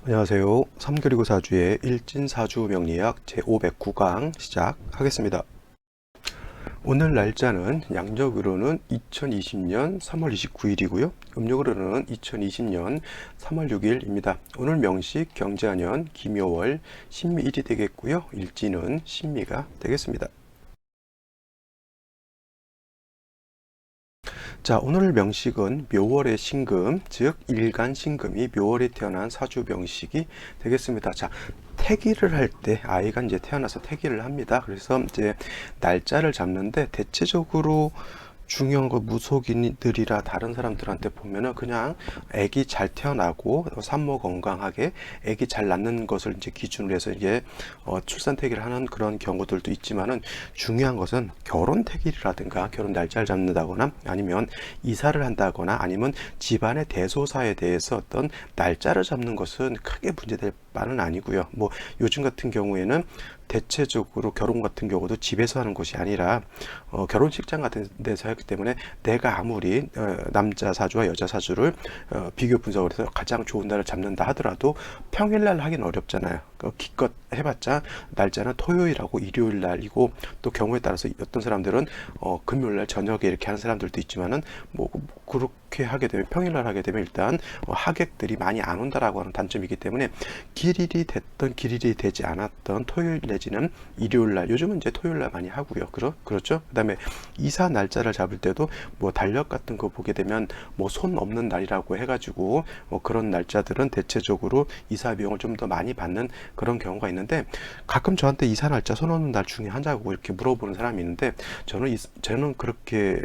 안녕하세요. 3 그리고 4주의 일진사주 명리학 제509강 시작하겠습니다. 오늘 날짜는 양력으로는 2020년 3월 29일이고요. 음력으로는 2020년 3월 6일입니다. 오늘 명식 경자년 김묘월 신미일이 되겠고요. 일지는 신미가 되겠습니다. 자, 오늘 명식은 묘월의 신금, 즉 일간 신금이 묘월에 태어난 사주 명식이 되겠습니다. 자, 태기를 할 때 아이가 이제 태어나서 태기를 합니다. 그래서 이제 날짜를 잡는데 대체적으로 중요한 거 무속인들이라 다른 사람들한테 보면은 그냥 아기 잘 태어나고 산모 건강하게 아기 잘 낳는 것을 이제 기준으로 해서 이게 출산 태기를 하는 그런 경우들도 있지만은 중요한 것은 결혼 태기라든가 결혼 날짜를 잡는다거나 아니면 이사를 한다거나 아니면 집안의 대소사에 대해서 어떤 날짜를 잡는 것은 크게 문제될 바는 아니고요. 뭐 요즘 같은 경우에는 대체적으로 결혼 같은 경우도 집에서 하는 것이 아니라 결혼식장 같은 데서 하기 때문에 내가 아무리 남자 사주와 여자 사주를 비교 분석을 해서 가장 좋은 날을 잡는다 하더라도 평일날 하기는 어렵잖아요. 기껏 해봤자 날짜는 토요일하고 일요일 날이고 또 경우에 따라서 어떤 사람들은 금요일날 저녁에 이렇게 하는 사람들도 있지만은 뭐 그렇게 하게 되면 평일날 하게 되면 일단 하객들이 많이 안 온다라고 하는 단점이기 때문에 길일이 됐던 길일이 되지 않았던 토요일 내지는 일요일날, 요즘은 이제 토요일날 많이 하고요. 그렇죠? 그 다음에 이사 날짜를 잡을 때도 뭐 달력 같은 거 보게 되면 뭐 손 없는 날이라고 해가지고 그런 날짜들은 대체적으로 이사 비용을 좀 더 많이 받는 그런 경우가 있는데, 가끔 저한테 이사 날짜 손 없는 날 중에 하자고 이렇게 물어보는 사람이 있는데 저는 그렇게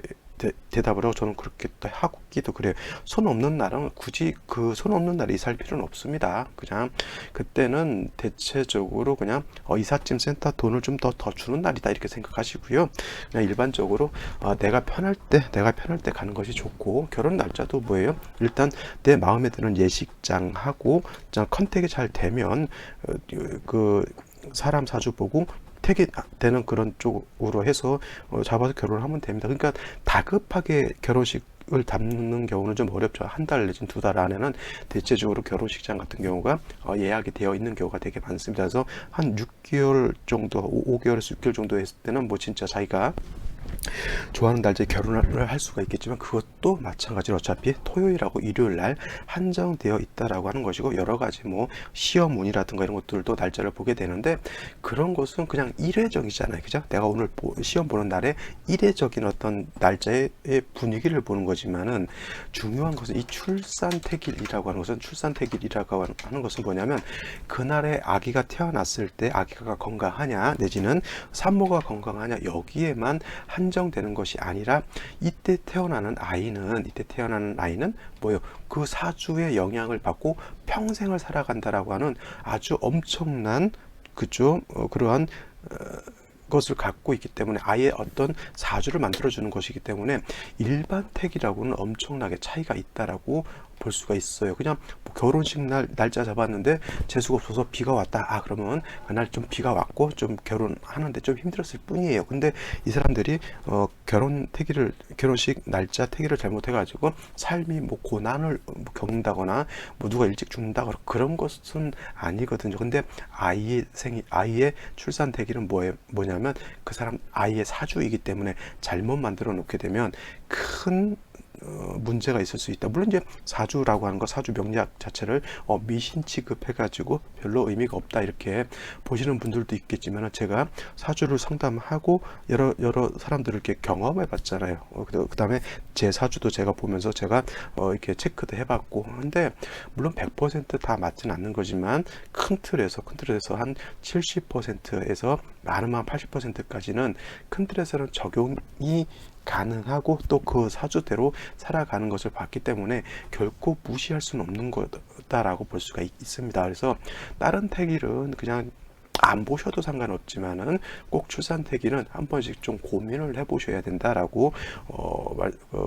대답을 하고 저는 그렇게 하기도 그래요. 손 없는 날은 굳이 그 손 없는 날에 이사할 필요는 없습니다. 그냥 그때는 대체적으로 그냥 이삿짐 센터 돈을 좀 더 주는 날이다 이렇게 생각하시고요. 그냥 일반적으로 내가 편할 때 가는 것이 좋고, 결혼 날짜도 뭐예요? 일단 내 마음에 드는 예식장하고 컨택이 잘 되면 그 사람 사주 보고 택이 되는 그런 쪽으로 해서 잡아서 결혼을 하면 됩니다. 그러니까 다급하게 결혼식을 잡는 경우는 좀 어렵죠. 한 달 내지는 2달 안에는 대체적으로 결혼식장 같은 경우가 예약이 되어 있는 경우가 되게 많습니다. 그래서 한 6개월 정도, 5개월에서 6개월 정도 했을 때는 뭐 진짜 자기가 좋아하는 날짜에 결혼을 할 수가 있겠지만, 그것도 마찬가지로 어차피 토요일하고 일요일 날 한정되어 있다라고 하는 것이고, 여러 가지 뭐 시험운이라든가 이런 것들도 날짜를 보게 되는데, 그런 것은 그냥 일회적이잖아요. 그죠? 내가 오늘 시험 보는 날에 일회적인 어떤 날짜의 분위기를 보는 거지만은, 중요한 것은 이 출산택일이라고 하는 것은, 출산택일이라고 하는 것은 뭐냐면, 그날에 아기가 태어났을 때 아기가 건강하냐 내지는 산모가 건강하냐 여기에만 한정되는 것이 아니라, 이때 태어나는 아이는 뭐요? 그 사주의 영향을 받고 평생을 살아간다라고 하는 아주 엄청난, 그죠? 그러한 것을 갖고 있기 때문에, 아예 어떤 사주를 만들어주는 것이기 때문에 일반 택이라고는 엄청나게 차이가 있다라고 볼 수가 있어요. 그냥 뭐 결혼식 날짜 잡았는데 재수가 없어서 비가 왔다. 그러면 그날 좀 비가 왔고 좀 결혼하는데 좀 힘들었을 뿐이에요. 근데 이 사람들이 결혼식 날짜 태기를 잘못해가지고 삶이 뭐 고난을 겪는다거나 뭐 누가 일찍 죽는다거나 그런 것은 아니거든요. 근데 아이의 출산 태기는 뭐냐면 그 사람 아이의 사주이기 때문에 잘못 만들어 놓게 되면 큰 문제가 있을 수 있다. 물론 이제 사주라고 하는 거, 사주 명리학 자체를 미신 취급해가지고 별로 의미가 없다 이렇게 보시는 분들도 있겠지만, 제가 사주를 상담하고 여러 사람들을 이렇게 경험해 봤잖아요. 그 다음에 제 사주도 제가 보면서 제가 이렇게 체크도 해봤고, 근데 물론 100%다 맞지는 않는 거지만 큰 틀에서 한 70%에서 많으면 80%까지는 큰 틀에서는 적용이 가능하고, 또 그 사주대로 살아가는 것을 봤기 때문에 결코 무시할 수는 없는 거다라고 볼 수가 있습니다. 그래서 다른 택일은 그냥 안 보셔도 상관없지만은 꼭 출산태기는 한 번씩 좀 고민을 해보셔야 된다라고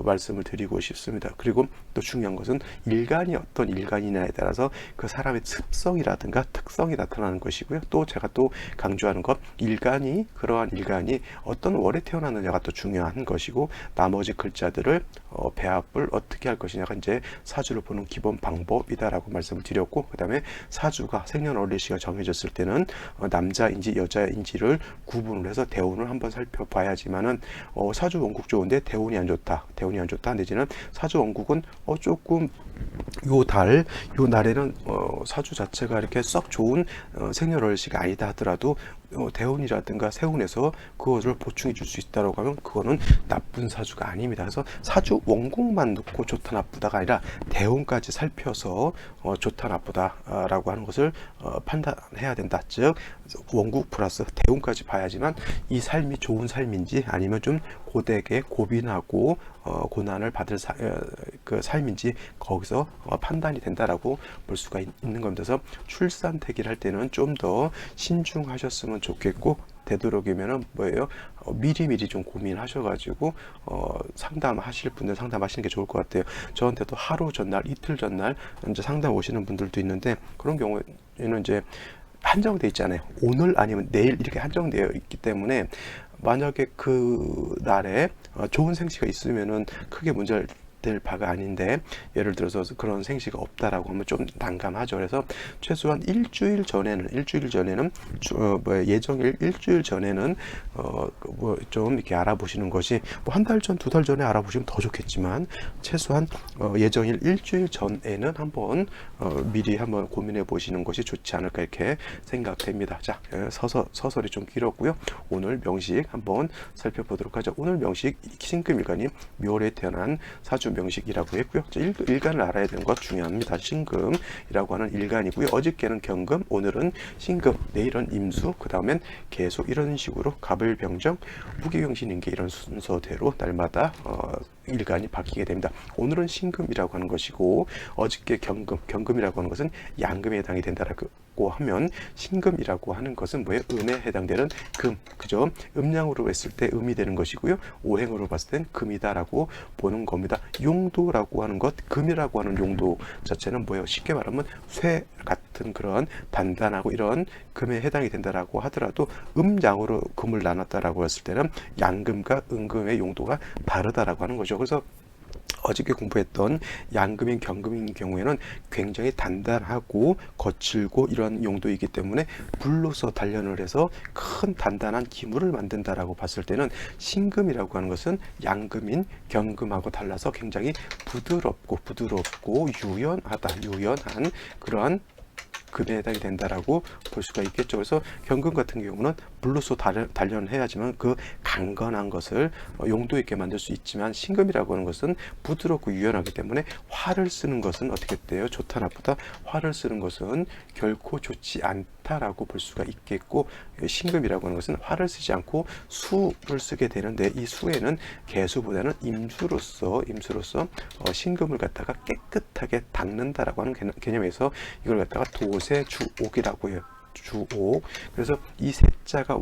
말씀을 드리고 싶습니다. 그리고 또 중요한 것은 일간이 어떤 일간이냐에 따라서 그 사람의 습성이라든가 특성이 나타나는 것이고요. 또 제가 또 강조하는 것, 그러한 일간이 어떤 월에 태어났느냐가 또 중요한 것이고, 나머지 글자들을 배합을 어떻게 할 것이냐가 이제 사주를 보는 기본 방법이다라고 말씀을 드렸고, 그 다음에 사주가 생년월일시가 정해졌을 때는 남자인지 여자인지를 구분을 해서 대운을 한번 살펴봐야지만은 사주 원국 좋은데 대운이 안 좋다 내지는 사주 원국은 조금 요 날에는 사주 자체가 이렇게 썩 좋은 생년월일시가 아니다 하더라도 대운이라든가 세운에서 그것을 보충해 줄 수 있다고 하면 그거는 나쁜 사주가 아닙니다. 그래서 사주 원국만 놓고 좋다 나쁘다가 아니라 대운까지 살펴서 좋다 나쁘다라고 하는 것을 판단해야 된다. 즉 원국 플러스 대운까지 봐야지만 이 삶이 좋은 삶인지 아니면 좀 고되게 고빈하고 고난을 받을 그 삶인지 거기서 판단이 된다라고 볼 수가 있는 겁니다. 그래서 출산태기를 할 때는 좀 더 신중하셨으면 좋겠고, 되도록이면은 뭐예요? 미리미리 좀 고민하셔가지고 상담하실 분들 상담하시는 게 좋을 것 같아요. 저한테도 하루 전날, 이틀 전날 이제 상담 오시는 분들도 있는데, 그런 경우에는 이제 한정돼 있잖아요. 오늘 아니면 내일 이렇게 한정되어 있기 때문에 만약에 그 날에 좋은 생시가 있으면은 크게 문제될 바가 아닌데, 예를 들어서 그런 생시가 없다라고 하면 좀 난감하죠. 그래서 최소한 일주일 전에는 예정일 일주일 전에는 좀 이렇게 알아보시는 것이, 뭐 한 달 전, 두 달 전에 알아보시면 더 좋겠지만 최소한 예정일 일주일 전에는 한번 미리 한번 고민해 보시는 것이 좋지 않을까 이렇게 생각됩니다. 자, 서설이 좀 길었고요. 오늘 명식 한번 살펴보도록 하죠. 오늘 명식 신금일간이 묘월에 태어난 사주 명식이라고 했고요. 일간을 알아야 되는 것 중요합니다. 신금이라고 하는 일간이고요. 어저께는 경금, 오늘은 신금, 내일은 임수, 그 다음엔 계속 이런 식으로 갑을병정, 무기경신인계 이런 순서대로 날마다 일간이 바뀌게 됩니다. 오늘은 신금이라고 하는 것이고, 어저께 경금이라고 하는 것은 양금에 해당이 된다라고 하면, 신금이라고 하는 것은 뭐예요? 음에 해당되는 금, 그죠? 음양으로 했을 때 음이 되는 것이고요. 오행으로 봤을 땐 금이다라고 보는 겁니다. 용도라고 하는 것, 금이라고 하는 용도 자체는 뭐예요? 쉽게 말하면 쇠 같은 그런 단단하고 이런 금에 해당이 된다라고 하더라도, 음양으로 금을 나눴다라고 했을 때는 양금과 음금의 용도가 다르다라고 하는 거죠. 그래서 어저께 공부했던 양금인 경금인 경우에는 굉장히 단단하고 거칠고 이런 용도이기 때문에 불로서 단련을 해서 큰 단단한 기물을 만든다라고 봤을 때는, 신금이라고 하는 것은 양금인 경금하고 달라서 굉장히 부드럽고 유연한 그러한 금에 해당이 된다라고 볼 수가 있겠죠. 그래서 경금 같은 경우는 불로서 단련을 해야지만 그 강건한 것을 용도 있게 만들 수 있지만, 신금이라고 하는 것은 부드럽고 유연하기 때문에 활을 쓰는 것은 어떻게 돼요? 좋다 나쁘다? 활을 쓰는 것은 결코 좋지 않다라고 볼 수가 있겠고, 신금이라고 하는 것은 활을 쓰지 않고 수를 쓰게 되는데, 이 수에는 개수보다는 임수로서 신금을 갖다가 깨끗하게 닦는다라고 하는 개념에서 이걸 갖다가 도세주옥이라고 해요. 주옥. 그래서 이 세자가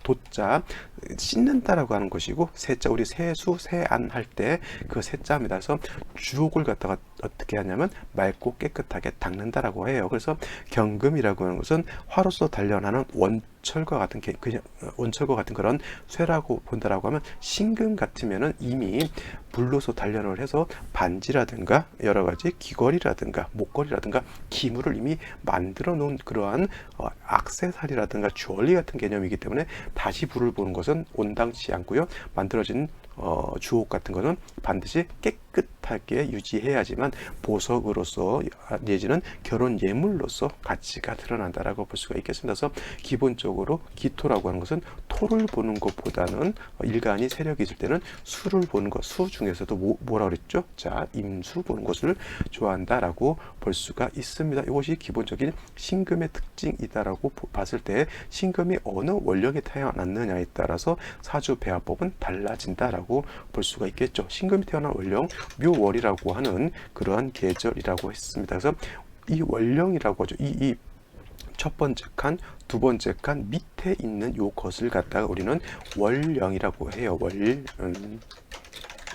도자 씻는다라고 하는 것이고, 세자 우리 세수 세안 할 때 그 세자입니다. 그래서 주옥을 갖다가 어떻게 하냐면 맑고 깨끗하게 닦는다라고 해요. 그래서 경금이라고 하는 것은 화로서 단련하는 원철과 같은 그런 쇠라고 본다라고 하면, 신금 같으면은 이미 불로서 단련을 해서 반지라든가 여러 가지 귀걸이라든가 목걸이라든가 기물을 이미 만들어 놓은 그러한 액세서리라든가 주얼리 같은 개념이기 때문에 다시 불을 보는 것은 온당치 않고요. 만들어진 주옥 같은 거는 반드시 깨끗하게 유지해야지만 보석으로서 내지는 결혼 예물로서 가치가 드러난다라고 볼 수가 있겠습니다. 그래서 기본적으로 기토라고 하는 것은 토를 보는 것보다는 일간이 세력이 있을 때는 수를 보는 것, 수 중에서도 뭐라 그랬죠? 자, 임수 보는 것을 좋아한다라고 볼 수가 있습니다. 이것이 기본적인 신금의 특징이다라고 봤을 때, 신금이 어느 원령에 태어났느냐에 따라서 사주 배합법은 달라진다라고 볼 수가 있겠죠. 신금이 태어난 원령, 묘월이라고 하는 그러한 계절이라고 했습니다. 그래서 이 원령이라고 하죠. 이 첫 번째 칸, 두 번째 칸 밑에 있는 요 것을 갖다가 우리는 월령이라고 해요.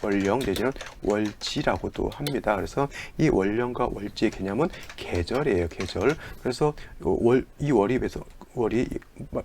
월령 내지는 월지라고도 합니다. 그래서 이 월령과 월지의 개념은 계절이에요. 계절. 그래서 이 월이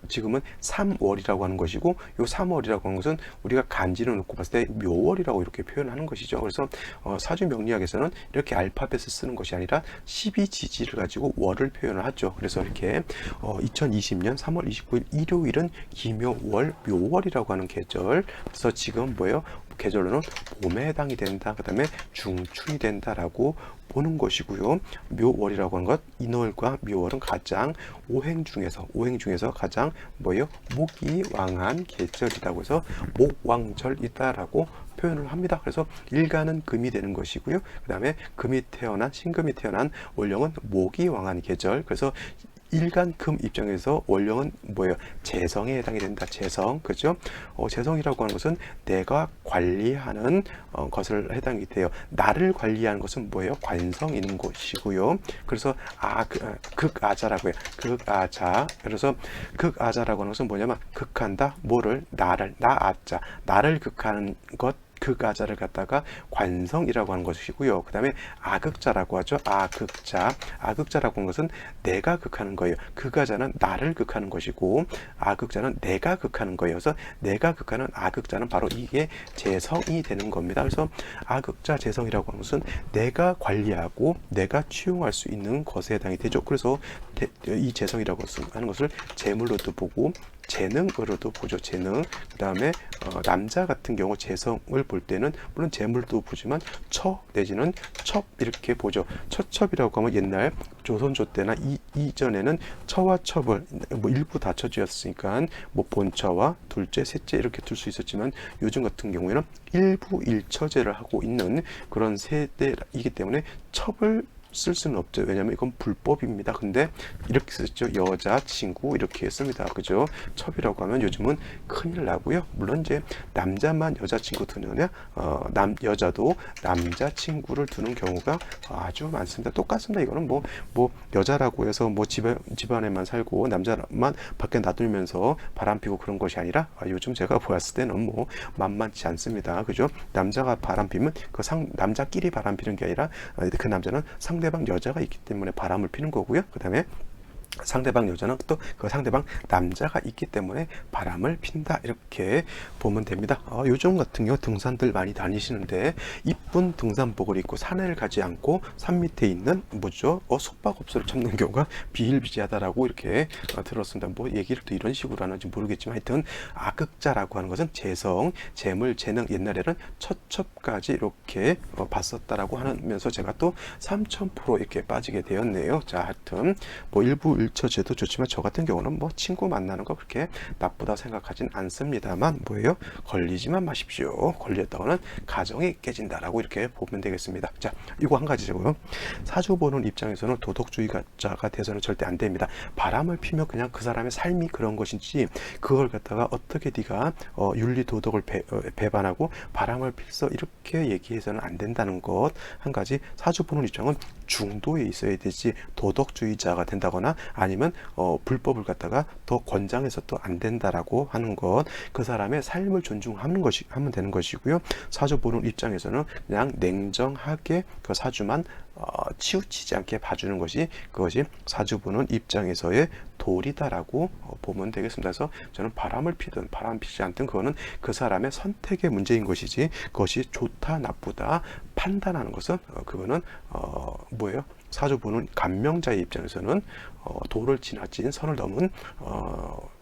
지금은 3월이라고 하는 것이고, 요 3월이라고 하는 것은 우리가 간지를 놓고 봤을 때 묘월이라고 이렇게 표현하는 것이죠. 그래서 사주 명리학에서는 이렇게 알파벳을 쓰는 것이 아니라 12지지를 가지고 월을 표현을 하죠. 그래서 이렇게 2020년 3월 29일 일요일은 기묘월, 묘월이라고 하는 계절. 그래서 지금 뭐예요? 계절로는 봄에 해당이 된다. 그 다음에 중춘이 된다라고 보는 것이고요. 묘월이라고 하는 것, 인월과 묘월은 가장 오행 중에서 가장 뭐예요? 목이 왕한 계절이라고 해서 목왕절이다라고 표현을 합니다. 그래서 일간은 금이 되는 것이고요. 그 다음에 신금이 태어난 월령은 목이 왕한 계절. 그래서 일간금 입장에서 월령은 뭐예요? 재성에 해당이 된다. 재성, 그죠? 재성이라고 하는 것은 내가 관리하는 것을 해당이 돼요. 나를 관리하는 것은 뭐예요? 관성인 것이고요. 그래서 극아자라고 해요. 극아자. 그래서 극아자라고 하는 것은 뭐냐면 극한다. 뭐를? 나를 극하는 것. 극아자를 갖다가 관성이라고 하는 것이고요. 그 다음에 아극자라고 하죠. 아극자라고 하는 것은 내가 극하는 거예요. 극아자는 나를 극하는 것이고, 아극자는 내가 극하는 거예요. 그래서 내가 극하는 아극자는 바로 이게 재성이 되는 겁니다. 그래서 아극자 재성이라고 하는 것은 내가 관리하고 내가 취용할 수 있는 것에 해당이 되죠. 그래서 이 재성이라고 하는 것을 재물로도 보고 재능으로도 보죠. 재능. 그 다음에 남자 같은 경우 재성을 볼 때는 물론 재물도 보지만 처 내지는 첩 이렇게 보죠. 처첩이라고 하면 옛날 조선조 때나 이전에는 처와 첩을 뭐 일부 다쳐지었으니까 뭐 본처와 둘째, 셋째 이렇게 둘 수 있었지만 요즘 같은 경우에는 일부 일처제를 하고 있는 그런 세대이기 때문에 첩을 쓸 수는 없죠. 왜냐면 이건 불법입니다. 근데 이렇게 쓰죠. 여자친구 이렇게 씁니다. 그죠? 첩이라고 하면 요즘은 큰일 나고요. 물론 이제 남자만 여자친구 두느냐, 여자도 남자친구를 두는 경우가 아주 많습니다. 똑같습니다. 이거는 뭐 여자라고 해서 뭐 집안에만 살고 남자만 밖에 놔두면서 바람 피고 그런 것이 아니라 요즘 제가 보았을 때는 뭐 만만치 않습니다. 그죠? 남자가 바람 피면 남자끼리 바람 피는 게 아니라 그 남자는 상대방 여자가 있기 때문에 바람을 피는 거고요. 그 다음에 상대방 여자는 또 그 상대방 남자가 있기 때문에 바람을 핀다 이렇게 보면 됩니다. 요즘 같은 경우 등산들 많이 다니시는데 이쁜 등산복을 입고 산을 가지 않고 산 밑에 있는 뭐죠? 숙박업소를 찾는 경우가 비일비재하다라고 이렇게 들었습니다. 뭐 얘기를 또 이런 식으로 하는지 모르겠지만 하여튼 아극자라고 하는 것은 재성, 재물, 재능 옛날에는 처첩까지 이렇게 봤었다라고 하면서 제가 또 3000% 이렇게 빠지게 되었네요. 자, 하여튼 뭐 일부 일처제도 좋지만 저 같은 경우는 뭐 친구 만나는 거 그렇게 나쁘다 생각하진 않습니다만 뭐예요? 걸리지만 마십시오. 걸렸다고는 가정이 깨진다라고 이렇게 보면 되겠습니다. 자, 이거 한 가지고요. 사주 보는 입장에서는 도덕주의자가 돼서는 절대 안 됩니다. 바람을 피면 그냥 그 사람의 삶이 그런 것인지 그걸 갖다가 어떻게 네가 윤리 도덕을 배반하고 바람을 필서 이렇게 얘기해서는 안 된다는 것 한 가지. 사주 보는 입장은 중도에 있어야 되지 도덕주의자가 된다거나 아니면 불법을 갖다가 더 권장해서 또 안 된다라고 하는 것, 그 사람의 삶을 존중하는 것이 하면 되는 것이고요. 사주 보는 입장에서는 그냥 냉정하게 그 사주만 치우치지 않게 봐주는 것이 그것이 사주 보는 입장에서의 도리다라고 보면 되겠습니다. 그래서 저는 바람을 피든 바람 피지 않든 그거는 그 사람의 선택의 문제인 것이지 그것이 좋다 나쁘다 판단하는 것은 그거는 뭐예요? 사주 보는 감명자의 입장에서는 도를 지나친 선을 넘은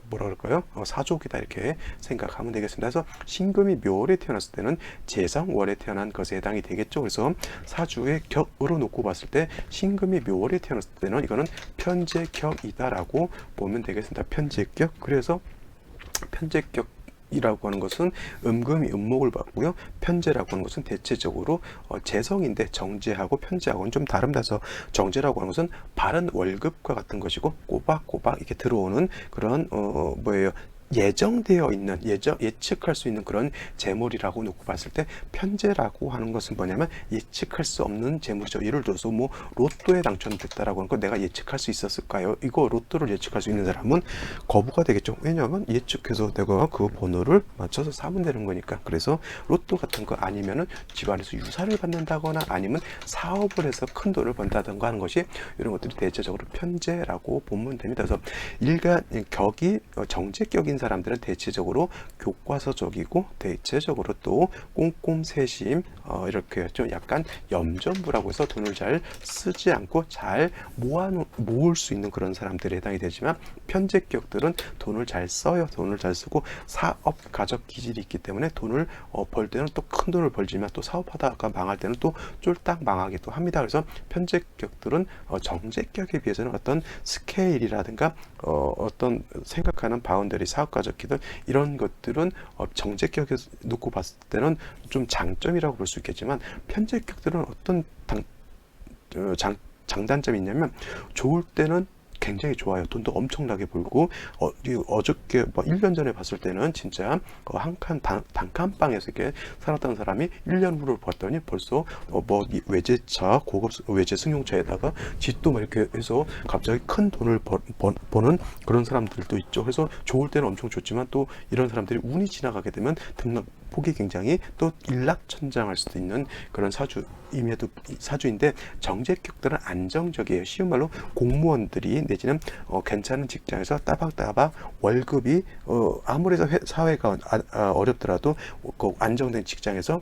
뭐라 그럴까요? 사족이다 이렇게 생각하면 되겠습니다. 그래서 신금이 묘월에 태어났을 때는 재성월에 태어난 것에 해당이 되겠죠. 그래서 사주의 격으로 놓고 봤을 때 신금이 묘월에 태어났을 때는 이거는 편제격이다라고 보면 되겠습니다. 편제격. 그래서 편제격 이라고 하는 것은 음금이 음목을 받고요. 편제라고 하는 것은 대체적으로 재성인데 정제하고 편제하고는 좀 다릅니다. 정제라고 하는 것은 바른 월급과 같은 것이고 꼬박꼬박 이렇게 들어오는 그런 뭐예요? 예정되어 있는 예측할 수 있는 그런 재물이라고 놓고 봤을 때 편재라고 하는 것은 뭐냐면 예측할 수 없는 재물이죠. 예를 들어서 뭐 로또에 당첨됐다라고 하는 거 내가 예측할 수 있었을까요? 이거 로또를 예측할 수 있는 사람은 거부가 되겠죠. 왜냐하면 예측해서 내가 그 번호를 맞춰서 사면 되는 거니까. 그래서 로또 같은 거 아니면은 집안에서 유산을 받는다거나 아니면 사업을 해서 큰 돈을 번다던가 하는 것이 이런 것들이 대체적으로 편재라고 보면 됩니다. 그래서 일간 격이 정제격인 사람들은 대체적으로 교과서적이고 대체적으로 또 꼼꼼세심 이렇게 좀 약간 염전부라고 해서 돈을 잘 쓰지 않고 잘 모을 수 있는 그런 사람들에 해당이 되지만 편제격들은 돈을 잘 써요. 돈을 잘 쓰고 사업 가적 기질이 있기 때문에 돈을 벌 때는 또 큰 돈을 벌지만 또 사업하다가 망할 때는 또 쫄딱 망하기도 합니다. 그래서 편제격들은 정제격에 비해서는 어떤 스케일이라든가 어떤 생각하는 바운더리 사업 가적 기술 이런 것들은 정제격에서 놓고 봤을 때는 좀 장점이라고 볼 수 있겠지만 편제격들은 어떤 장단점이 있냐면 좋을 때는 굉장히 좋아요. 돈도 엄청나게 벌고 어저께 뭐 1년 전에 봤을 때는 진짜 한 칸 단칸방에서 이렇게 살았던 사람이 1년 후를 봤더니 벌써 뭐 외제차 고급 외제 승용차에다가 집도 막 이렇게 해서 갑자기 큰 돈을 버는 그런 사람들도 있죠. 그래서 좋을 때는 엄청 좋지만 또 이런 사람들이 운이 지나가게 되면 폭이 굉장히 또 일락천장할 수도 있는 그런 사주인데 정제격들은 안정적이에요. 쉬운 말로 공무원들이 내지는 괜찮은 직장에서 따박따박 월급이 아무리 사회가 어렵더라도 안정된 직장에서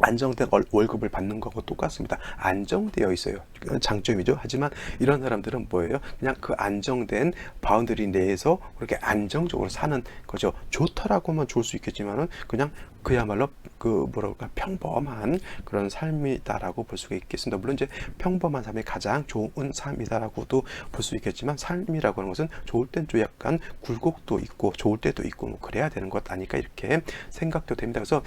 안정된 월급을 받는 거하고 똑같습니다. 안정되어 있어요. 장점이죠. 하지만 이런 사람들은 뭐예요? 그냥 그 안정된 바운더리 내에서 그렇게 안정적으로 사는 거죠. 좋다라고만 좋을 수 있겠지만은 그냥 그야말로 그 뭐랄까 평범한 그런 삶이다라고 볼 수가 있겠습니다. 물론 이제 평범한 삶이 가장 좋은 삶이다라고도 볼 수 있겠지만 삶이라고 하는 것은 좋을 땐 좀 약간 굴곡도 있고 좋을 때도 있고 뭐 그래야 되는 것 아닐까 이렇게 생각도 됩니다. 그래서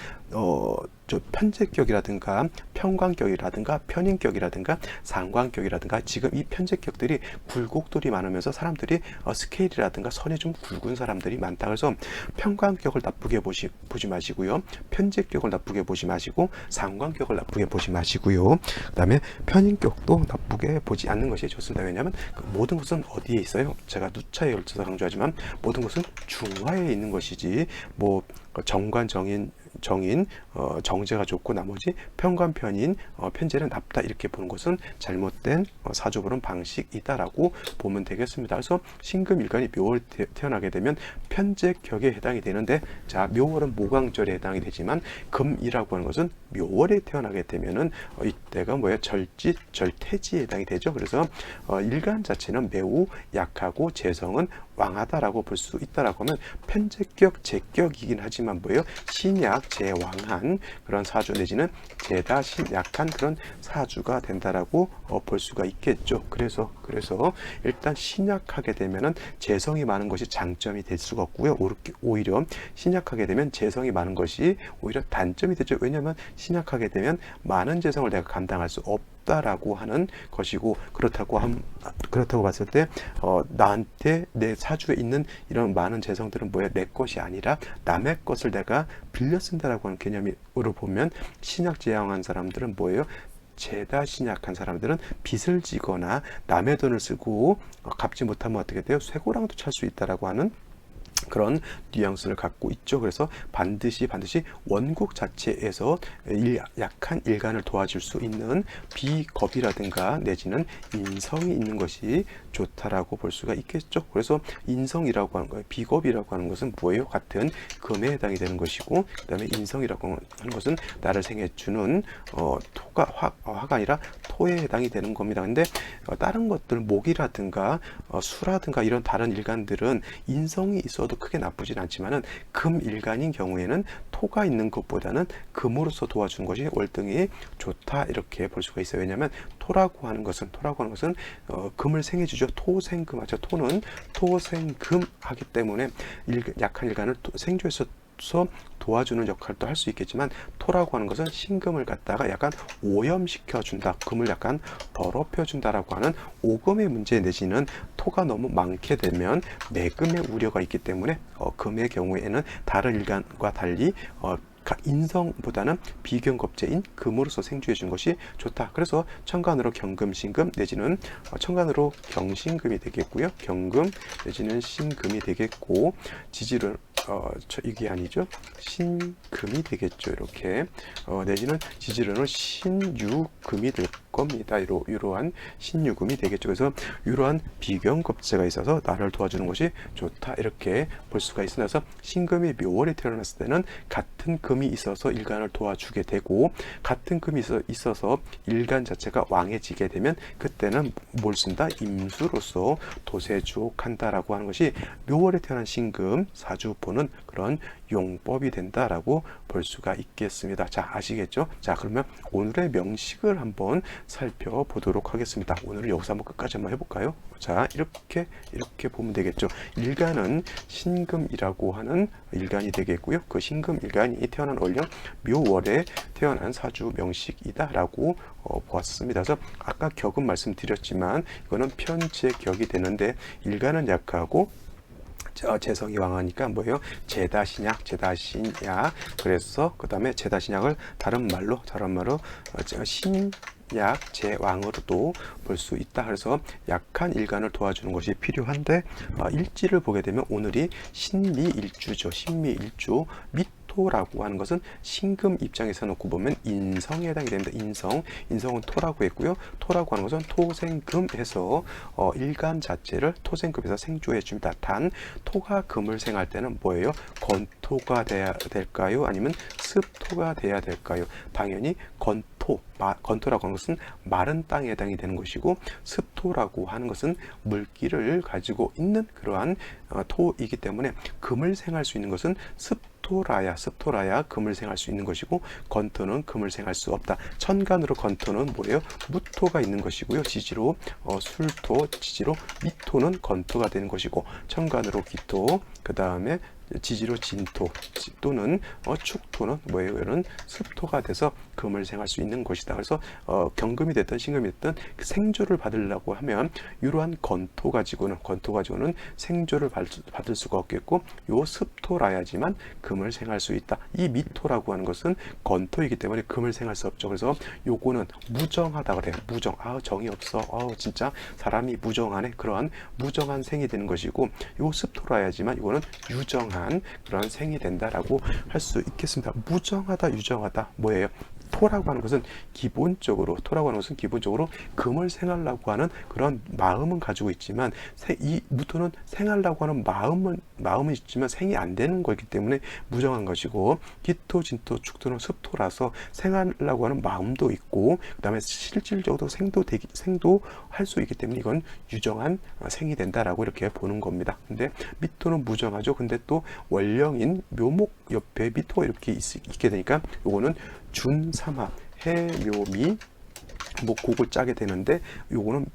저 편제격이라든가 평관격이라든가 편인격이라든가 상관격이라든가 지금 이 편제격들이 굴곡들이 많으면서 사람들이 스케일이라든가 선이 좀 굵은 사람들이 많다. 그래서 평관격을 나쁘게 보지 마시고요. 편제격을 나쁘게 보지 마시고 상관격을 나쁘게 보지 마시고요. 그 다음에 편인격도 나쁘게 보지 않는 것이 좋습니다. 왜냐하면 모든 것은 어디에 있어요? 제가 누차에 걸쳐서 강조하지만 모든 것은 중화에 있는 것이지 뭐 정관 정인 정제가 좋고 나머지 편관편인 편제는 나쁘다 이렇게 보는 것은 잘못된 사주 보는 방식이다라고 보면 되겠습니다. 그래서 신금일간이 묘월 태어나게 되면 편제격에 해당이 되는데 자 묘월은 모광절에 해당이 되지만 금이라고 하는 것은 묘월에 태어나게 되면은 이때가 뭐야 절태지에 해당이 되죠. 그래서 일간 자체는 매우 약하고 재성은 왕하다라고 볼 수 있다라고 하면 편제격 제격이긴 하지만 뭐예요? 신약 제왕한 그런 사주 내지는 제다 신약한 그런 사주가 된다라고 볼 수가 있겠죠. 그래서 일단 신약하게 되면은 재성이 많은 것이 장점이 될 수가 없고요. 오히려 신약하게 되면 재성이 많은 것이 오히려 단점이 되죠. 왜냐하면 신약하게 되면 많은 재성을 내가 감당할 수 없다라고 하는 것이고 그렇다고 봤을 때 나한테 내 사주에 있는 이런 많은 재성들은 뭐야? 내 것이 아니라 남의 것을 내가 빌려 쓴다라고 하는 개념으로 보면 신약제왕한 사람들은 뭐예요? 죄다 신약한 사람들은 빚을 지거나 남의 돈을 쓰고 갚지 못하면 어떻게 돼요? 쇠고랑도 찰 수 있다라고 하는 그런 뉘앙스를 갖고 있죠. 그래서 반드시 원국 자체에서 약한 일간을 도와줄 수 있는 비겁이라든가 내지는 인성이 있는 것이 좋다라고 볼 수가 있겠죠. 그래서 인성이라고 하는 거예요. 비겁이라고 하는 것은 뭐예요? 같은 금에 해당이 되는 것이고 그 다음에 인성이라고 하는 것은 나를 생해주는 화가 아니라 토에 해당이 되는 겁니다. 근데 다른 것들 목이라든가 수라든가 이런 다른 일간들은 인성이 있어도 크게 나쁘진 않지만은 금 일간인 경우에는 토가 있는 것보다는 금으로서 도와주는 것이 월등히 좋다 이렇게 볼 수가 있어요. 왜냐하면 토라고 하는 것은 금을 생해주죠. 토생금하죠. 토는 토생금 하기 때문에 약한 일간을 생조해서 토로서 도와주는 역할도 할 수 있겠지만, 토라고 하는 것은 신금을 갖다가 약간 오염시켜 준다, 금을 약간 더럽혀 준다라고 하는 오금의 문제, 내지는 토가 너무 많게 되면 매금의 우려가 있기 때문에 금의 경우에는 다른 일간과 달리 인성보다는 비경겁제인 금으로서 생주해 준 것이 좋다. 그래서 천간으로 경금, 신금 내지는 천간으로 경신금이 되겠고요. 경금 내지는 신금이 되겠고, 지지를 이게 아니죠. 신금이 되겠죠. 이렇게 내지는 지지로는 신유금이 될 겁니다. 이러한 신유금이 되겠죠. 그래서 이러한 비경겁제가 있어서 나를 도와주는 것이 좋다, 이렇게 볼 수가 있습니다. 그래서 신금이 묘월에 태어났을 때는 같은 금이 있어서 일간을 도와주게 되고, 같은 금이 있어서 일간 자체가 왕해지게 되면 그때는 뭘 쓴다? 임수로서 도세주옥한다라고 하는 것이 묘월에 태어난 신금 사주보는 그런 용법이 된다라고 볼 수가 있겠습니다. 자, 아시겠죠? 자, 그러면 오늘의 명식을 한번 살펴보도록 하겠습니다. 오늘은 여기서 한번 끝까지 한번 해볼까요? 자, 이렇게 보면 되겠죠. 일간은 신금이라고 하는 일간이 되겠고요. 그 신금 일간이 태어난 월령 묘월에 태어난 사주 명식이다라고 보았습니다. 그래서 아까 격은 말씀드렸지만 이거는 편지의 격이 되는데, 일간은 약하고 재성이 왕하니까 뭐예요? 제다신약. 그래서 그 다음에 제다신약을 다른 말로 신약 제왕으로도 볼 수 있다. 그래서 약한 일간을 도와주는 것이 필요한데, 일지를 보게 되면 오늘이 신미일주죠. 신미일주. 토라고 하는 것은 신금 입장에서 놓고 보면 인성에 해당이 됩니다. 인성은 토라고 했고요. 토라고 하는 것은 토생금해서 일간 자체를 토생금에서 생조해 줍니다. 단 토가 금을 생할 때는 뭐예요? 건토가 돼야 될까요? 아니면 습토가 돼야 될까요? 당연히 건토라고 하는 것은 마른 땅에 해당이 되는 것이고, 습토라고 하는 것은 물기를 가지고 있는 그러한 토이기 때문에 금을 생할 수 있는 것은 습토라야 금을 생할 수 있는 것이고, 건토는 금을 생할 수 없다. 천간으로 건토는 뭐예요? 무토가 있는 것이고요. 지지로 술토, 지지로 미토는 건토가 되는 것이고, 천간으로 기토, 그 다음에 지지로 진토 또는 축토는 뭐예요? 이런 습토가 돼서 금을 생할 수 있는 것이다. 그래서 경금이 됐든 신금이 됐든 생조를 받으려고 하면 이러한 건토 가지고는 생조를 받을 수가 없겠고, 요 습토라야지만 금을 생할 수 있다. 이 미토라고 하는 것은 건토이기 때문에 금을 생할 수 없죠. 그래서 요거는 무정하다 그래요. 무정. 정이 없어. 진짜 사람이 무정하네. 그러한 무정한 생이 되는 것이고, 요 습토라야지만 이거는 유정한 그런 생이 된다라고 할 수 있겠습니다. 무정하다, 유정하다 뭐예요? 토라고 하는 것은 기본적으로 금을 생하려고 하는 그런 마음은 가지고 있지만, 이 무토는 생하려고 하는 마음은 있지만 생이 안 되는 거기 때문에 무정한 것이고, 기토, 진토, 축토는 습토라서 생하려고 하는 마음도 있고, 그 다음에 실질적으로 생도 할 수 있기 때문에 이건 유정한 생이 된다라고 이렇게 보는 겁니다. 근데 미토는 무정하죠. 근데 또 원령인 묘목 옆에 미토가 이렇게 있게 되니까 요거는 준삼합, 해묘미 목국을 짜게 되는데, 요거는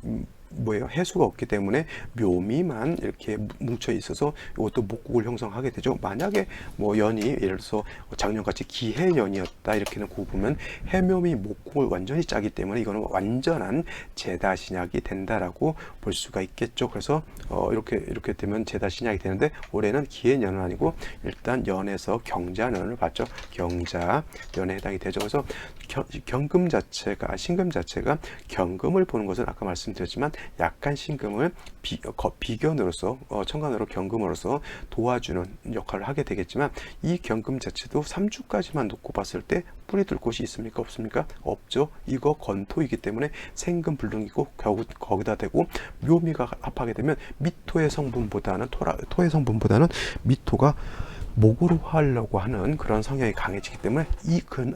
뭐예요? 해수가 없기 때문에 묘미만 이렇게 뭉쳐 있어서 이것도 목국을 형성하게 되죠. 만약에 뭐 연이 예를 들어서 작년같이 기해년이었다 이렇게 놓고 보면 해묘미 목국을 완전히 짜기 때문에 이거는 완전한 제다신약이 된다라고 볼 수가 있겠죠. 그래서 이렇게 되면 제다신약이 되는데, 올해는 기해년은 아니고 일단 연에서 경자년을 봤죠. 경자년에 해당이 되죠. 그래서 경금 자체가, 신금 자체가 경금을 보는 것은 아까 말씀드렸지만 약간 신금을 비견으로서 천간으로 경금으로서 도와주는 역할을 하게 되겠지만, 이 경금 자체도 3주까지만 놓고 봤을 때 뿌리 들 곳이 있습니까? 없습니까? 없죠. 이거 건토이기 때문에 생금 불능이고 거기다 대고 묘미가 합하게 되면 미토의 성분보다는 토의 성분보다는 미토가 목으로 하려고 하는 그런 성향이 강해지기 때문에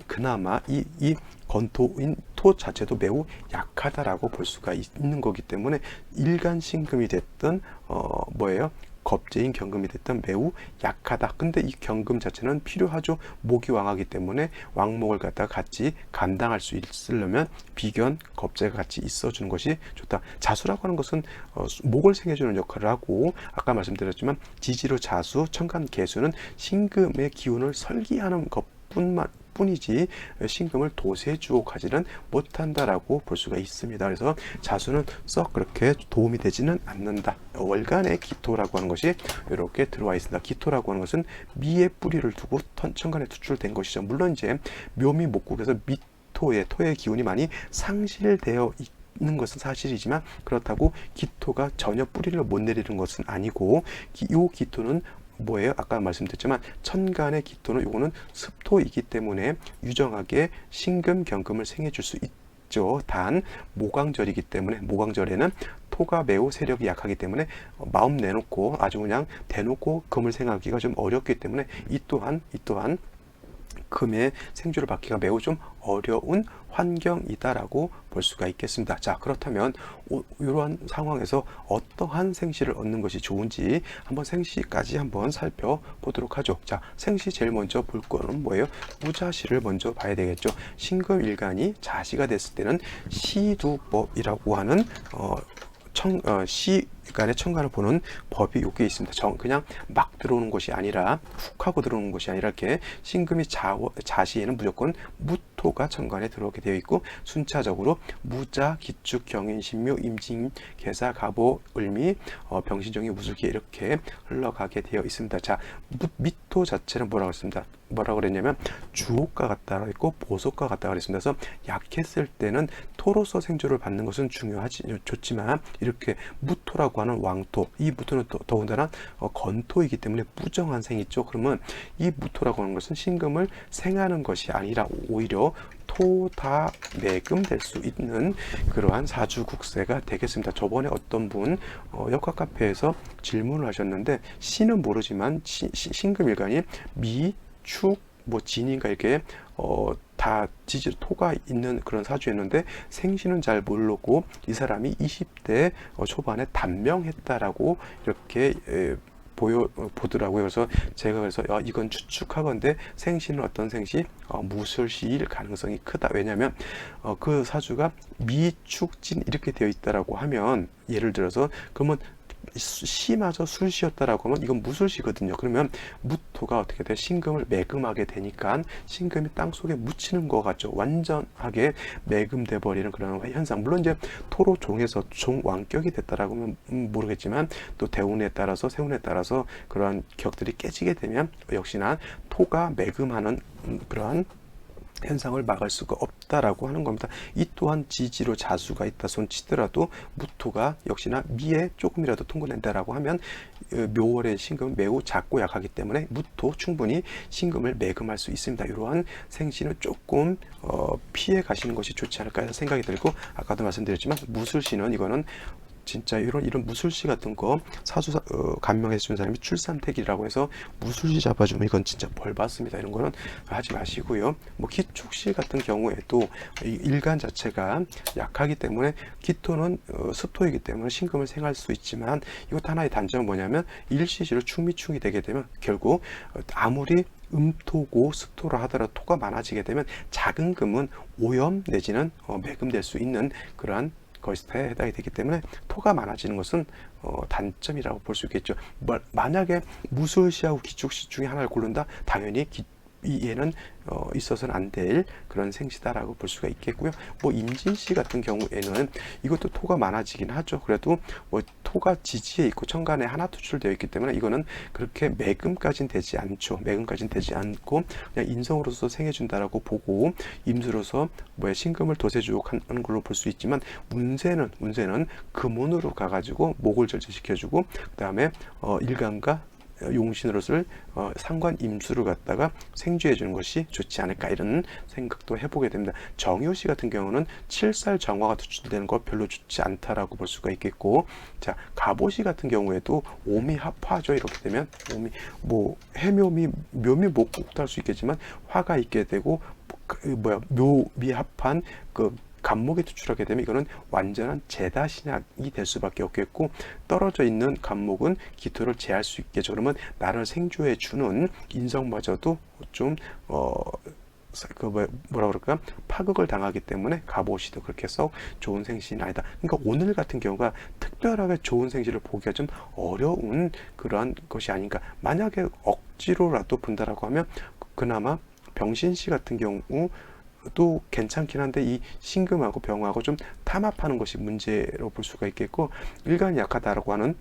그나마 이 건토인 토 자체도 매우 약하다라고 볼 수가 있는 거기 때문에, 일간 신금이 됐든 뭐예요? 겁재인 경금이 됐든 매우 약하다. 근데 이 경금 자체는 필요하죠. 목이 왕하기 때문에 왕목을 갖다가 같이 감당할 수 있으려면 비견, 겁재가 같이 있어주는 것이 좋다. 자수라고 하는 것은 목을 생겨주는 역할을 하고, 아까 말씀드렸지만 지지로 자수, 천간 개수는 신금의 기운을 설기하는 것뿐이지 신금을 도세주로 가지는 못한다라고 볼 수가 있습니다. 그래서 자수는 썩 그렇게 도움이 되지는 않는다. 월간의 기토라고 하는 것이 이렇게 들어와 있습니다. 기토라고 하는 것은 미의 뿌리를 두고 천간에 투출된 것이죠. 물론 이제 묘미 목국에서 토의 기운이 많이 상실되어 있는 것은 사실이지만, 그렇다고 기토가 전혀 뿌리를 못 내리는 것은 아니고, 이 기토는 뭐예요? 아까 말씀드렸지만 천간의 기토는 요거는 습토이기 때문에 유정하게 신금, 경금을 생해줄 수 있죠. 단 모광절이기 때문에, 모광절에는 토가 매우 세력이 약하기 때문에 마음 내놓고 아주 그냥 대놓고 금을 생하기가 좀 어렵기 때문에 이 또한 금의 생주를 받기가 매우 좀 어려운 환경이다라고 볼 수가 있겠습니다. 자, 그렇다면 이러한 상황에서 어떠한 생시를 얻는 것이 좋은지 한번 생시까지 한번 살펴보도록 하죠. 자, 생시 제일 먼저 볼 거는 뭐예요? 무자시를 먼저 봐야 되겠죠. 신금일간이 자시가 됐을 때는 시두법이라고 하는 시간의 천간을 보는 법이 여기에 있습니다. 그냥 막 들어오는 것이 아니라, 훅 하고 들어오는 것이 아니라, 이렇게 신금이 자시에는 무조건 무토가 천간에 들어오게 되어 있고, 순차적으로 무자, 기축, 경인, 신묘, 임진, 계사, 갑오, 을미, 병신정이, 무술기 이렇게 흘러가게 되어 있습니다. 자, 미토 자체는 뭐라고 했습니다. 뭐라고 그랬냐면 주옥과 같다고 했고 보석과 같다고 그랬습니다. 그래서 약했을 때는 토로서 생조를 받는 것은 좋지만, 이렇게 무토라고 하는 왕토, 이 무토는 더군다나 건토이기 때문에 부정한 생이죠. 그러면 이 무토라고 하는 것은 신금을 생하는 것이 아니라 오히려 토다 매금 될 수 있는 그러한 사주국세가 되겠습니다. 저번에 어떤 분 역학 카페에서 질문을 하셨는데, 시는 모르지만 신금일간이 미, 축, 진인가 이렇게 다 토가 있는 그런 사주였는데 생시는 잘 모르고 이 사람이 20대 초반에 단명했다라고 이렇게 보더라고요. 그래서 제가 이건 추측하건대 생시는 어떤 생시? 무술시일 가능성이 크다. 왜냐하면 그 사주가 미축진 이렇게 되어 있다라고 하면, 예를 들어서 그러면 시마저 술시였다라고 하면 이건 무술시거든요. 그러면 무토가 어떻게 돼? 신금을 매금하게 되니까 신금이 땅속에 묻히는 것 같죠. 완전하게 매금돼 버리는 그런 현상. 물론 이제 토로 종에서 종왕격이 됐다라고 하면 모르겠지만, 또 대운에 따라서 세운에 따라서 그러한 격들이 깨지게 되면 역시나 토가 매금하는 그러한 현상을 막을 수가 없다라고 하는 겁니다. 이 또한 지지로 자수가 있다 손 치더라도 무토가 역시나 미에 조금이라도 통과된다라고 하면 묘월의 신금은 매우 작고 약하기 때문에 무토 충분히 신금을 매금할 수 있습니다. 이러한 생시는 조금 피해 가시는 것이 좋지 않을까 해서 생각이 들고, 아까도 말씀드렸지만 무술시는 이거는 진짜 이런 무술시 같은 거 감명해 주는 사람이 출산택이라고 해서 무술시 잡아주면 이건 진짜 벌 받습니다. 이런 거는 하지 마시고요. 기축시 같은 경우에도 일간 자체가 약하기 때문에, 기토는 습토이기 때문에 신금을 생할 수 있지만, 이것 하나의 단점은 뭐냐면 일시시로 충미충이 되게 되면 결국 아무리 음토고 습토라 하더라도 토가 많아지게 되면 작은 금은 오염 내지는 매금될 수 있는 그러한 것에 해당이 되기 때문에 토가 많아지는 것은 단점이라고 볼 수 있겠죠. 만약에 무술시하고 기축시 중에 하나를 고른다? 당연히 얘는 있어서는 안 될 그런 생시다라고 볼 수가 있겠고요. 임진시 같은 경우에는 이것도 토가 많아지긴 하죠. 그래도 토가 지지에 있고 천간에 하나 투출되어 있기 때문에 이거는 그렇게 매금까지는 되지 않죠. 매금까지는 되지 않고 그냥 인성으로서 생해준다라고 보고, 임수로서 신금을 도세주하는 걸로 볼 수 있지만, 운세는 금운으로 가가지고 목을 절제시켜주고, 그 다음에 일간과 용신으로서를 상관 임수를 갖다가 생주해 주는 것이 좋지 않을까, 이런 생각도 해보게 됩니다. 정효시 같은 경우는 7살 정화가 투출되는 거 별로 좋지 않다라고 볼 수가 있겠고, 자, 갑오시 같은 경우에도 오미합화죠. 이렇게 되면 해묘미, 묘미 목국도 할 수 있겠지만 화가 있게 되고, 묘미합한 간목이 투출하게 되면 이거는 완전한 제다신약이 될 수밖에 없겠고, 떨어져 있는 간목은 기토를 제할 수 있겠죠. 그러면 나를 생조해 주는 인성마저도 좀 뭐라 그럴까, 파극을 당하기 때문에 갑옷이도 그렇게 썩 좋은 생신이 아니다. 그러니까 오늘 같은 경우가 특별하게 좋은 생신을 보기가 좀 어려운 그러한 것이 아닌가. 만약에 억지로라도 본다라고 하면 그나마 병신씨 같은 경우도 괜찮긴 한데, 이 신금하고 병하고 좀 tam합하는 것이 문제로 볼 수가 있겠고, 일간이 약하다라고 하는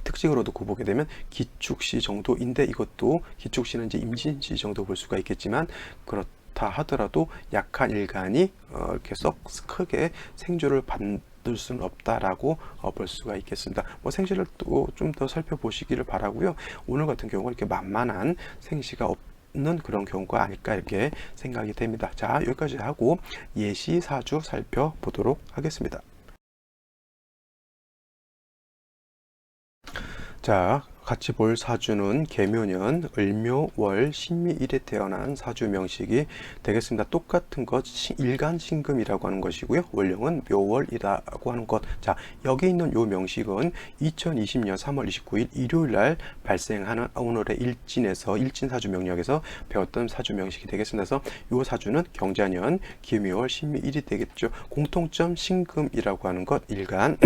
특징으로 놓고 보게 되면 기축시 정도인데, 이것도 기축시는 이제 임신시 정도 볼 수가 있겠지만, 그렇다 하더라도 약한 일간이 이렇게 썩 크게 생조를 받을 수는 없다라고 볼 수가 있겠습니다. 뭐 생시를 또 좀 더 살펴보시기를 바라고요. 오늘 같은 경우가 이렇게 만만한 생시가 없는 그런 경우가 아닐까 이렇게 생각이 됩니다. 자, 여기까지 하고 예시 사주 살펴보도록 하겠습니다. 자, 같이 볼 사주는 계묘년 을묘월 신미일에 태어난 사주 명식이 되겠습니다. 똑같은 것 일간신금이라고 하는 것이고요. 월령은 묘월이라고 하는 것. 자, 여기 있는 요 명식은 2020년 3월 29일 일요일 날 발생하는 오늘의 일진에서 일진사주 명령에서 배웠던 사주 명식이 되겠습니다. 그래서 요 사주는 경자년 계묘월 신미일이 되겠죠. 공통점 신금이라고 하는 것 일간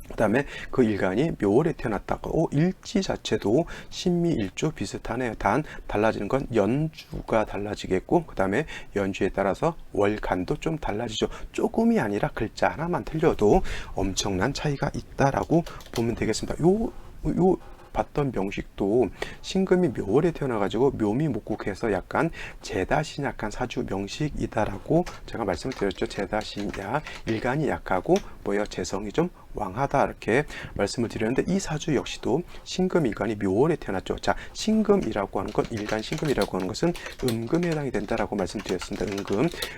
그 다음에 그 일간이 묘월에 태어났다고, 일지 자체도 신미일조 비슷하네요. 단 달라지는 건 연주가 달라지겠고, 그 다음에 연주에 따라서 월간도 좀 달라지죠. 조금이 아니라 글자 하나만 틀려도 엄청난 차이가 있다라고 보면 되겠습니다. 요 봤던 명식도 신금이 묘월에 태어나가지고 묘미 목국해서 약간 제다신약한 사주 명식이다라고 제가 말씀을 드렸죠. 제다신약, 일간이 약하고 뭐예요? 재성이 좀 왕하다 이렇게 말씀을 드렸는데, 이 사주 역시도 신금 일간이 묘월에 태어났죠. 자, 신금이라고 하는 것, 일간 신금이라고 하는 것은 음금에 해당이 된다라고 말씀드렸습니다.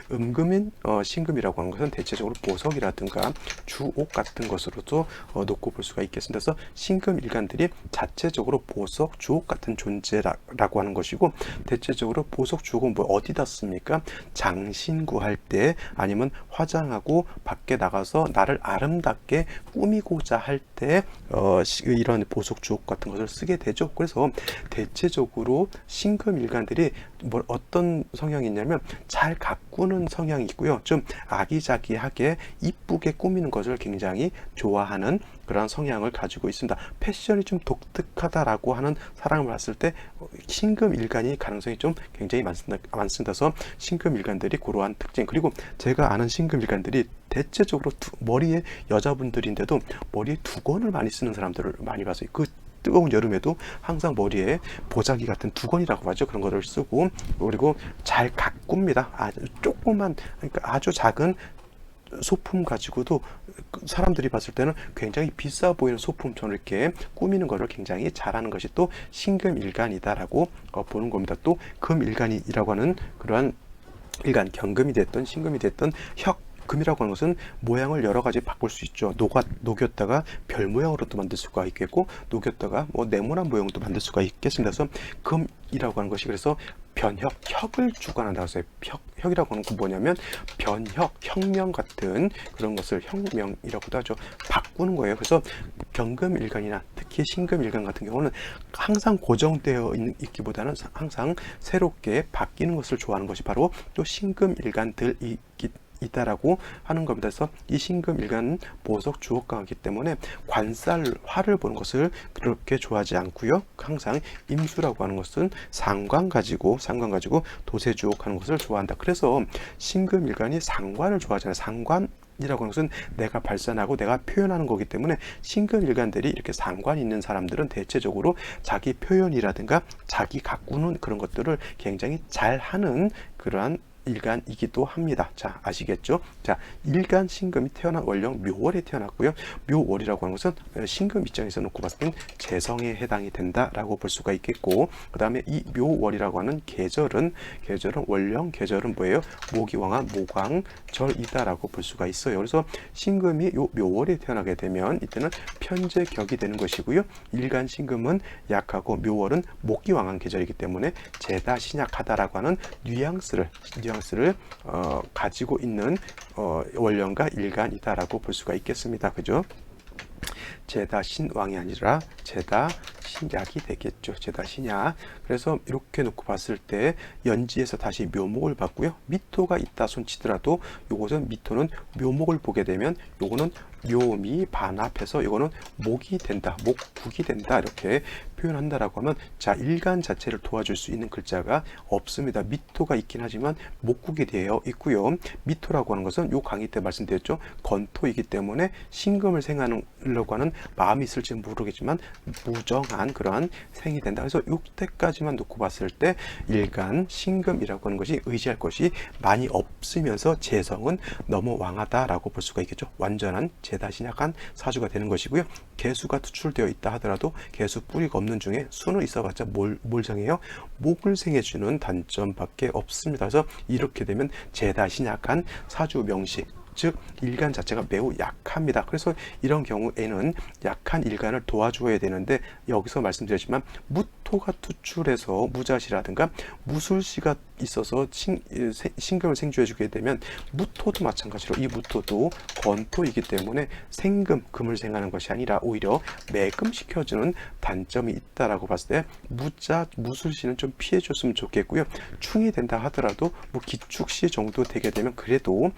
음금인 신금이라고 하는 것은 대체적으로 보석이라든가 주옥 같은 것으로도 놓고 볼 수가 있겠습니다. 그래서 신금 일간들이 자체적으로 보석, 주옥 같은 존재라고 하는 것이고, 대체적으로 보석, 주옥은 뭐 어디다 씁니까? 장신구할 때, 아니면 화장하고 밖에 나가서 나를 아름답게 꾸미고자 할 때 이런 보석, 주옥 같은 것을 쓰게 되죠. 그래서 대체적으로 신금 일간들이 어떤 성향이 있냐면 잘 가꾸는 성향이 있고요. 좀 아기자기하게 이쁘게 꾸미는 것을 굉장히 좋아하는 그런 성향을 가지고 있습니다. 패션이 좀 독특하다라고 하는 사람을 봤을 때 신금 일간이 가능성이 좀 굉장히 많습니다. 그래서 신금 일간들이 그러한 특징, 그리고 제가 아는 신금 일간들이 대체적으로 머리에 여자분들인데도 머리에 두건을 많이 쓰는 사람들을 많이 봤어요. 그 뜨거운 여름에도 항상 머리에 보자기 같은 두건이라고 하죠. 그런 거를 쓰고, 그리고 잘 가꿉니다. 아주 조그만, 그러니까 아주 작은 소품 가지고도 사람들이 봤을 때는 굉장히 비싸 보이는 소품처럼 이렇게 꾸미는 것을 굉장히 잘하는 것이 또 신금일간이다라고 보는 겁니다. 또 금일간이라고 하는 그러한 일간, 경금이 됐던 신금이 됐던 금이라고 하는 것은 모양을 여러 가지 바꿀 수 있죠. 녹였다가 별 모양으로도 만들 수가 있겠고, 녹였다가 뭐 네모난 모양도 만들 수가 있겠습니다. 그래서 금이라고 하는 것이 그래서 혁을 주관한다고 해서 혁이라고 하는 건 뭐냐면 혁명 같은 그런 것을 혁명이라고도 하죠. 바꾸는 거예요. 그래서 경금일간이나 특히 신금일간 같은 경우는 항상 고정되어 있기보다는 항상 새롭게 바뀌는 것을 좋아하는 것이 바로 또 신금일간들이 있다라고 하는 겁니다. 그래서 이 신금 일간은 보석, 주옥 강하기 때문에 화를 보는 것을 그렇게 좋아하지 않고요. 항상 임수라고 하는 것은 상관 가지고 도세주옥 하는 것을 좋아한다. 그래서 신금 일간이 상관을 좋아하잖아요. 상관이라고 하는 것은 내가 발산하고 내가 표현하는 거기 때문에 신금 일간들이 이렇게 상관 있는 사람들은 대체적으로 자기 표현이라든가 자기 가꾸는 그런 것들을 굉장히 잘하는 그러한 일간이기도 합니다. 자, 아시겠죠? 자, 일간 신금이 태어난 월령 묘월에 태어났고요. 묘월이라고 하는 것은 신금 입장에서 놓고 봤을 땐 재성에 해당이 된다라고 볼 수가 있겠고, 그 다음에 이 묘월이라고 하는 계절은 월령 계절은 뭐예요? 모기왕한 모광절이다라고 볼 수가 있어요. 그래서 신금이 요 묘월에 태어나게 되면 이때는 편제격이 되는 것이고요. 일간신금은 약하고 묘월은 목기왕한 계절이기 때문에 재다 신약하다라고 하는 뉘앙스를 가지고 있는 월령과 일간이다라고 볼 수가 있겠습니다. 그죠? 재다 신왕이 아니라 재다 신약이 되겠죠. 재다 신약. 그래서 이렇게 놓고 봤을 때 연지에서 다시 묘목을 봤고요. 미토가 있다 손치더라도 요것은 미토는 묘목을 보게 되면 요거는 묘미 반합해서 이거는 목이 된다, 목국이 된다 이렇게 표현한다라고 하면 자 일간 자체를 도와줄 수 있는 글자가 없습니다. 미토가 있긴 하지만 목국이 되어 있고요. 미토라고 하는 것은 요 강의 때 말씀드렸죠. 건토이기 때문에 신금을 생하려고 하는 마음이 있을지 모르겠지만 무정한 그러한 생이 된다. 그래서 요때까지만 놓고 봤을 때 일간 신금이라고 하는 것이 의지할 것이 많이 없으면서 재성은 너무 왕하다라고 볼 수가 있겠죠. 완전한 재다 신약한 사주가 되는 것이고요. 개수가 투출되어 있다 하더라도 개수 뿌리가 없는 중에 수는 있어봤자 뭘 정해요? 목을 생해주는 단점밖에 없습니다. 그래서 이렇게 되면 재다 신약한 사주 명식 즉 일간 자체가 매우 약합니다. 그래서 이런 경우에는 약한 일간을 도와줘야 되는데 여기서 말씀드렸지만 무토가 투출해서 무자시라든가 무술시가 있어서 신금을 생주해 주게 되면 무토도 마찬가지로 이 무토도 건토이기 때문에 생금, 금을 생하는 것이 아니라 오히려 매금시켜주는 단점이 있다라고 봤을 때 무술시는 좀 피해줬으면 좋겠고요. 충이 된다 하더라도 뭐 기축시 정도 되게 되면 그래도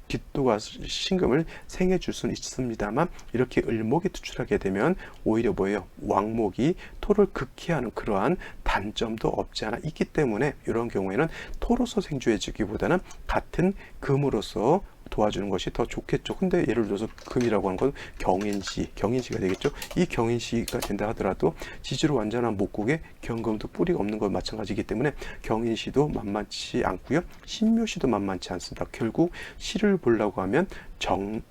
기토가 신금을 생해 줄 수는 있습니다만 이렇게 을목이 투출하게 되면 오히려 뭐예요? 왕목이 토를 극히하는 그러한 단점도 없지 않아 있기 때문에 이런 경우에는 토로서 생주해 주기보다는 같은 금으로서 도와주는 것이 더 좋겠죠. 근데 예를 들어서 금이라고 하는 건 경인시가 되겠죠. 이 경인시가 된다 하더라도 지지로 완전한 목국에 경금도 뿌리가 없는 것 마찬가지이기 때문에 경인시도 만만치 않고요. 신묘시도 만만치 않습니다. 결국 시를 보려고 하면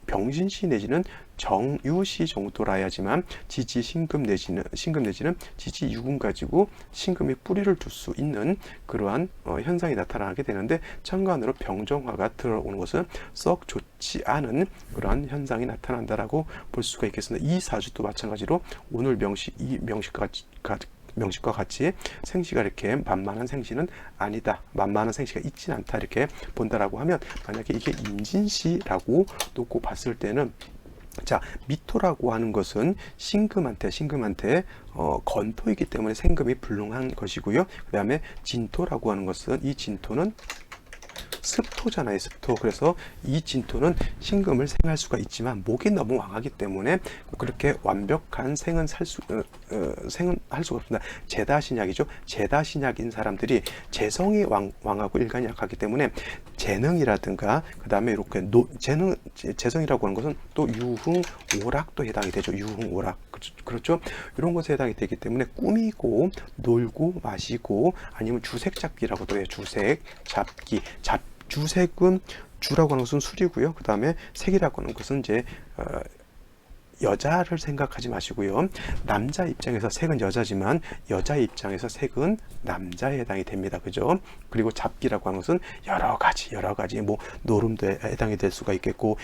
병신시 내지는 정유시 정도라야지만 지지 신금 내지는 지지 유금 가지고 신금의 뿌리를 둘 수 있는 그러한 현상이 나타나게 되는데 천간으로 병정화가 들어오는 것은 썩 좋지 않은 그러한 현상이 나타난다라고 볼 수가 있겠습니다. 이 사주도 마찬가지로 오늘 명식과 같이 생시가 이렇게 만만한 생시는 아니다. 만만한 생시가 있진 않다. 이렇게 본다라고 하면 만약에 이게 임진시라고 놓고 봤을 때는 자 미토라고 하는 것은 신금한테 건토이기 때문에 생금이 불능한 것이고요. 그 다음에 진토라고 하는 것은 이 진토는 습토잖아요. 습토. 그래서 이 진토는 신금을 생할 수가 있지만 목이 너무 왕하기 때문에 그렇게 완벽한 생은 할 수가 없습니다. 재다신약이죠. 재다신약인 사람들이 재성이 왕하고 일간이 약하기 때문에 재능이라든가 그 다음에 이렇게 재성이라고 하는 것은 또 유흥 오락도 해당이 되죠. 유흥 오락 그렇죠. 이런 것에 해당이 되기 때문에 꾸미고 놀고 마시고 아니면 주색 잡기라고도 해요. 주색 잡기 주색은 주라고 하는 것은 술이고요. 그 다음에 색이라고 하는 것은 이제 여자를 생각하지 마시고요. 남자 입장에서 색은 여자지만 여자 입장에서 색은 남자에 해당이 됩니다. 그죠? 그리고 잡기라고 하는 것은 여러 가지 뭐 노름도 해당이 될 수가 있겠고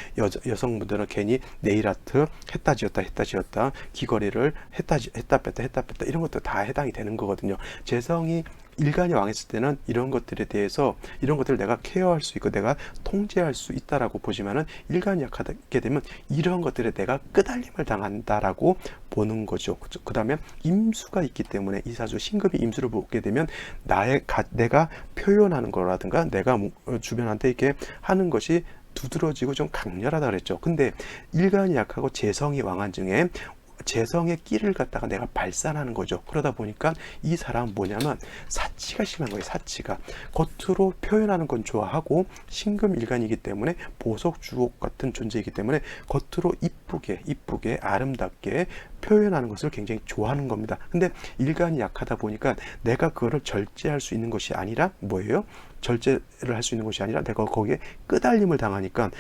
여성분들은 괜히 네일 아트 했다 지었다 귀걸이를 했다 뺐다 이런 것도 다 해당이 되는 거거든요. 재성이 일간이 왕했을 때는 이런 것들에 대해서 이런 것들을 내가 케어할 수 있고 내가 통제할 수 있다라고 보지만은 일간이 약하게 되면 이런 것들에 내가 끄달림을 당한다라고 보는 거죠. 그 다음에 임수가 있기 때문에 이 사주 신금이 임수를 보게 되면 내가 표현하는 거라든가 내가 주변한테 이렇게 하는 것이 두드러지고 좀 강렬하다 그랬죠. 근데 일간이 약하고 재성이 왕한 중에 재성의 끼를 갖다가 내가 발산하는 거죠. 그러다 보니까 이 사람은 뭐냐면 사치가 심한 거예요. 사치가 겉으로 표현하는 건 좋아하고 신금일간이기 때문에 보석주옥 같은 존재이기 때문에 겉으로 이쁘게 아름답게 표현하는 것을 굉장히 좋아하는 겁니다. 근데 일간이 약하다 보니까 내가 그거를 절제할 수 있는 것이 아니라 뭐예요? 절제를 할 수 있는 것이 아니라 내가 거기에 끄달림을 당하니까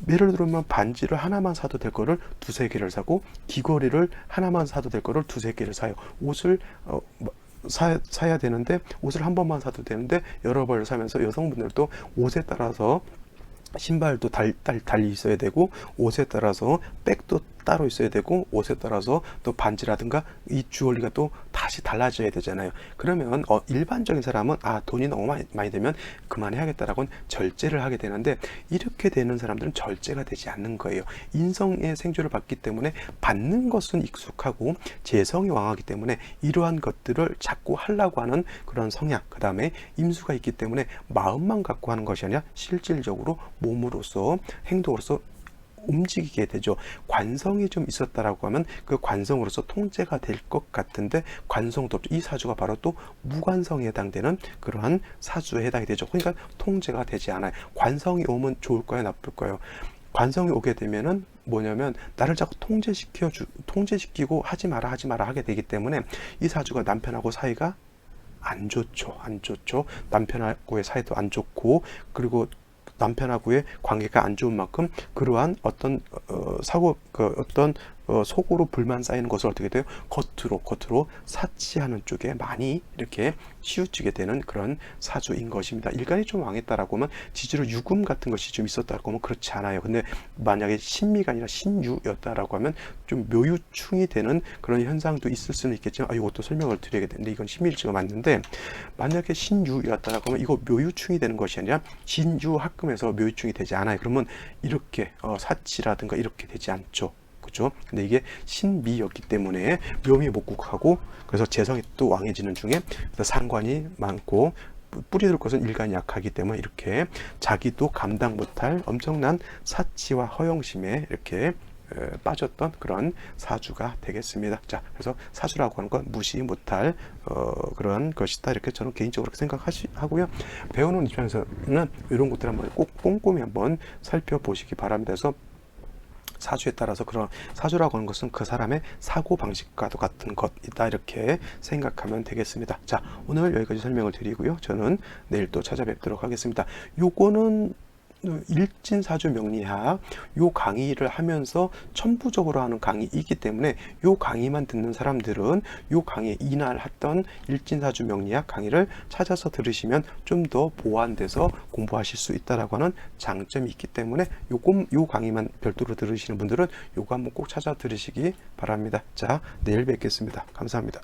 예를 들면 반지를 하나만 사도 될 거를 두세 개를 사고 귀걸이를 하나만 사도 될 거를 두세 개를 사요. 옷을 사야 되는데 옷을 한 번만 사도 되는데 여러 벌을 사면서 여성분들도 옷에 따라서 신발도 달리 있어야 되고 옷에 따라서 백도 따로 있어야 되고 옷에 따라서 또 반지라든가 이 주얼리가 또 다시 달라져야 되잖아요. 그러면 일반적인 사람은 돈이 너무 많이 되면 그만해야겠다라고는 절제를 하게 되는데, 이렇게 되는 사람들은 절제가 되지 않는 거예요. 인성의 생주를 받기 때문에 받는 것은 익숙하고 재성이 왕하기 때문에 이러한 것들을 자꾸 하려고 하는 그런 성향, 그 다음에 임수가 있기 때문에 마음만 갖고 하는 것이 아니라 실질적으로 몸으로서 행동으로서 움직이게 되죠. 관성이 좀 있었다라고 하면 그 관성으로서 통제가 될 것 같은데 관성도 없죠. 이 사주가 바로 또 무관성에 해당되는 그러한 사주에 해당이 되죠. 그러니까 통제가 되지 않아요. 관성이 오면 좋을까요, 나쁠까요? 관성이 오게 되면은 뭐냐면 나를 자꾸 통제시키고 하지 마라 하게 되기 때문에 이 사주가 남편하고 사이가 안 좋죠. 남편하고의 사이도 안 좋고, 그리고 남편하고의 관계가 안 좋은 만큼 그러한 어떤 속으로 불만 쌓이는 것을 어떻게 돼요? 겉으로 사치하는 쪽에 많이 이렇게 치우치게 되는 그런 사주인 것입니다. 일간이 좀 왕했다라고 하면 지지로 유금 같은 것이 좀 있었다고 하면 그렇지 않아요. 근데 만약에 신미가 아니라 신유였다라고 하면 좀 묘유충이 되는 그런 현상도 있을 수는 있겠지만, 이것도 설명을 드려야 되는데 이건 신밀지가 맞는데, 만약에 신유였다라고 하면 이거 묘유충이 되는 것이 아니라 신유합금에서 묘유충이 되지 않아요. 그러면 이렇게 사치라든가 이렇게 되지 않죠. 그죠? 근데 이게 신미였기 때문에 묘미 목국하고, 그래서 재성이 또 왕해지는 중에 상관이 많고 뿌리들 것은 일간이 약하기 때문에 이렇게 자기도 감당 못할 엄청난 사치와 허영심에 이렇게 빠졌던 그런 사주가 되겠습니다. 자, 그래서 사주라고 하는 건 무시 못할 그런 것이다, 이렇게 저는 개인적으로 생각하고요. 배우는 입장에서는 이런 것들 한번 꼭 꼼꼼히 한번 살펴보시기 바랍니다. 그래서 사주에 따라서 그런 사주라고 하는 것은 그 사람의 사고 방식과도 같은 것이다, 이렇게 생각하면 되겠습니다. 자, 오늘 여기까지 설명을 드리고요. 저는 내일 또 찾아뵙도록 하겠습니다. 요거는 일진사주 명리학 요 강의를 하면서 천부적으로 하는 강의이기 때문에 요 강의만 듣는 사람들은 요 강의에 이날 했던 일진사주 명리학 강의를 찾아서 들으시면 좀 더 보완돼서 공부하실 수 있다라고 하는 장점이 있기 때문에 요 강의만 별도로 들으시는 분들은 요거 한번 꼭 찾아 들으시기 바랍니다. 자, 내일 뵙겠습니다. 감사합니다.